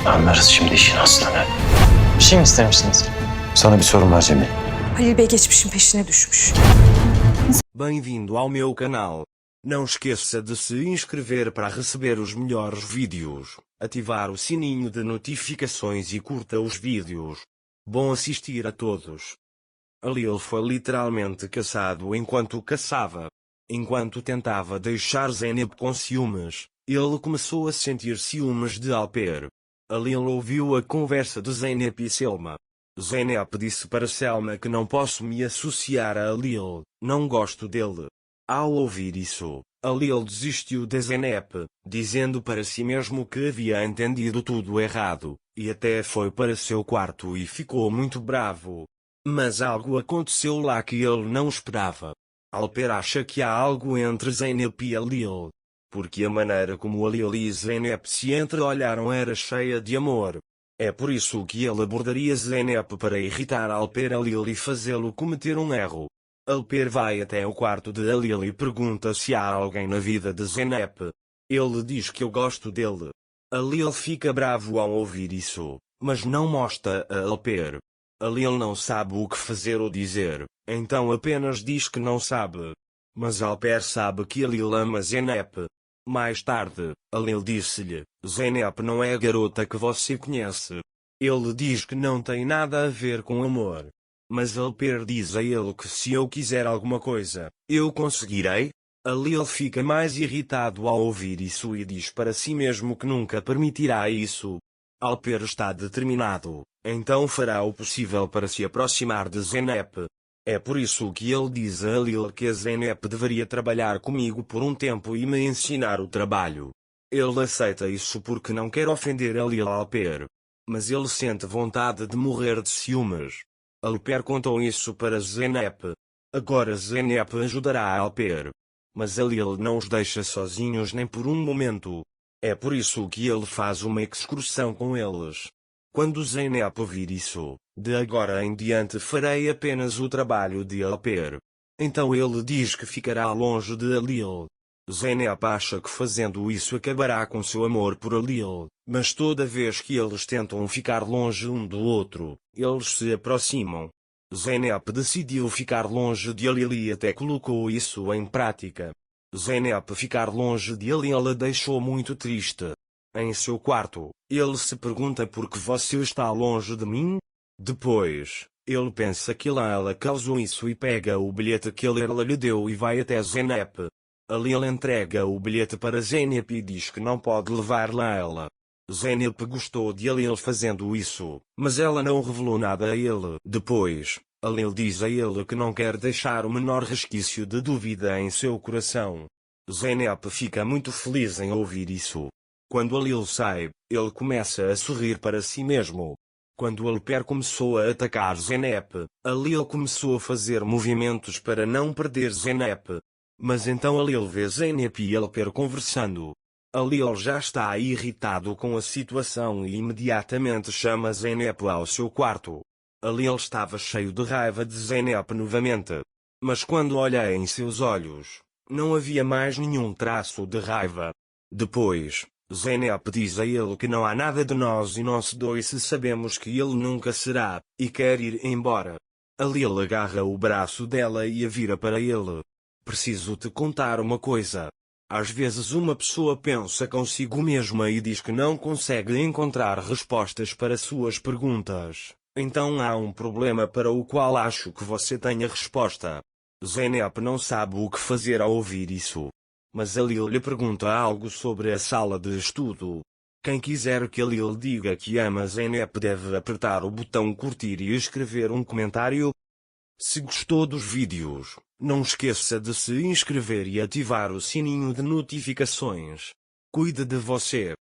Anlarız şimdi işin aslını. Bir şey mi istemişsiniz? Sana bir sorum var Cemil. Halil Bey geçmişin peşine düşmüş. Bem-vindo ao meu canal. Não esqueça de se inscrever para receber os melhores vídeos, ativar o sininho de notificações e curta os vídeos. Bom assistir a todos. Halil foi literalmente caçado enquanto caçava. Enquanto tentava deixar Zeynep com ciúmes, ele começou a sentir ciúmes de Alper. Halil ouviu a conversa de Zeynep e Selma. Zeynep disse para Selma que não posso me associar a Halil, não gosto dele. Ao ouvir isso, Halil desistiu de Zeynep, dizendo para si mesmo que havia entendido tudo errado, e até foi para seu quarto e ficou muito bravo. Mas algo aconteceu lá que ele não esperava. Alper acha que há algo entre Zeynep e Halil, porque a maneira como Halil e Zeynep se entreolharam era cheia de amor. É por isso que ele abordaria Zeynep para irritar Alper Halil e fazê-lo cometer um erro. Alper vai até o quarto de Halil e pergunta se há alguém na vida de Zeynep. Ele diz que eu gosto dele. Halil fica bravo ao ouvir isso, mas não mostra a Alper. Halil não sabe o que fazer ou dizer, então apenas diz que não sabe. Mas Alper sabe que Halil ama Zeynep. Mais tarde, Halil disse-lhe, Zeynep não é a garota que você conhece. Ele diz que não tem nada a ver com amor. Mas Alper diz a ele que se eu quiser alguma coisa, eu conseguirei? Halil fica mais irritado ao ouvir isso e diz para si mesmo que nunca permitirá isso. Alper está determinado, então fará o possível para se aproximar de Zeynep. É por isso que ele diz a Halil que a Zeynep deveria trabalhar comigo por um tempo e me ensinar o trabalho. Ele aceita isso porque não quer ofender Halil a Alper. Mas ele sente vontade de morrer de ciúmes. Alper contou isso para Zeynep. Agora Zeynep ajudará a Alper. Mas Halil não os deixa sozinhos nem por um momento. É por isso que ele faz uma excursão com eles. Quando Zeynep ouvir isso, de agora em diante farei apenas o trabalho de Alper. Então ele diz que ficará longe de Halil. Zeynep acha que fazendo isso acabará com seu amor por Halil, mas toda vez que eles tentam ficar longe um do outro, eles se aproximam. Zeynep decidiu ficar longe de Halil e até colocou isso em prática. Zeynep ficar longe de Halil a deixou muito triste. Em seu quarto, ele se pergunta por que você está longe de mim? Depois, ele pensa que ela causou isso e pega o bilhete que ela lhe deu e vai até Zeynep. Halil entrega o bilhete para Zeynep e diz que não pode levar-la a ela. Zeynep gostou de Halil fazendo isso, mas ela não revelou nada a ele. Depois, Halil diz a ele que não quer deixar o menor resquício de dúvida em seu coração. Zeynep fica muito feliz em ouvir isso. Quando Halil sai, ele começa a sorrir para si mesmo. Quando Alper começou a atacar Zeynep, Halil começou a fazer movimentos para não perder Zeynep. Mas então Halil vê Zeynep e Alper conversando. Halil já está irritado com a situação e imediatamente chama Zeynep ao seu quarto. Halil estava cheio de raiva de Zeynep novamente. Mas quando olha em seus olhos, não havia mais nenhum traço de raiva. Depois, Zeynep diz a ele que não há nada de nós e nós dois se sabemos que ele nunca será, e quer ir embora. Halil agarra o braço dela e a vira para ele. Preciso te contar uma coisa. Às vezes uma pessoa pensa consigo mesma e diz que não consegue encontrar respostas para suas perguntas. Então há um problema para o qual acho que você tem a resposta. Zeynep não sabe o que fazer ao ouvir isso. Mas Halil lhe pergunta algo sobre a sala de estudo. Quem quiser que Halil diga que ama Zeynep deve apertar o botão curtir e escrever um comentário. Se gostou dos vídeos, não esqueça de se inscrever e ativar o sininho de notificações. Cuide de você.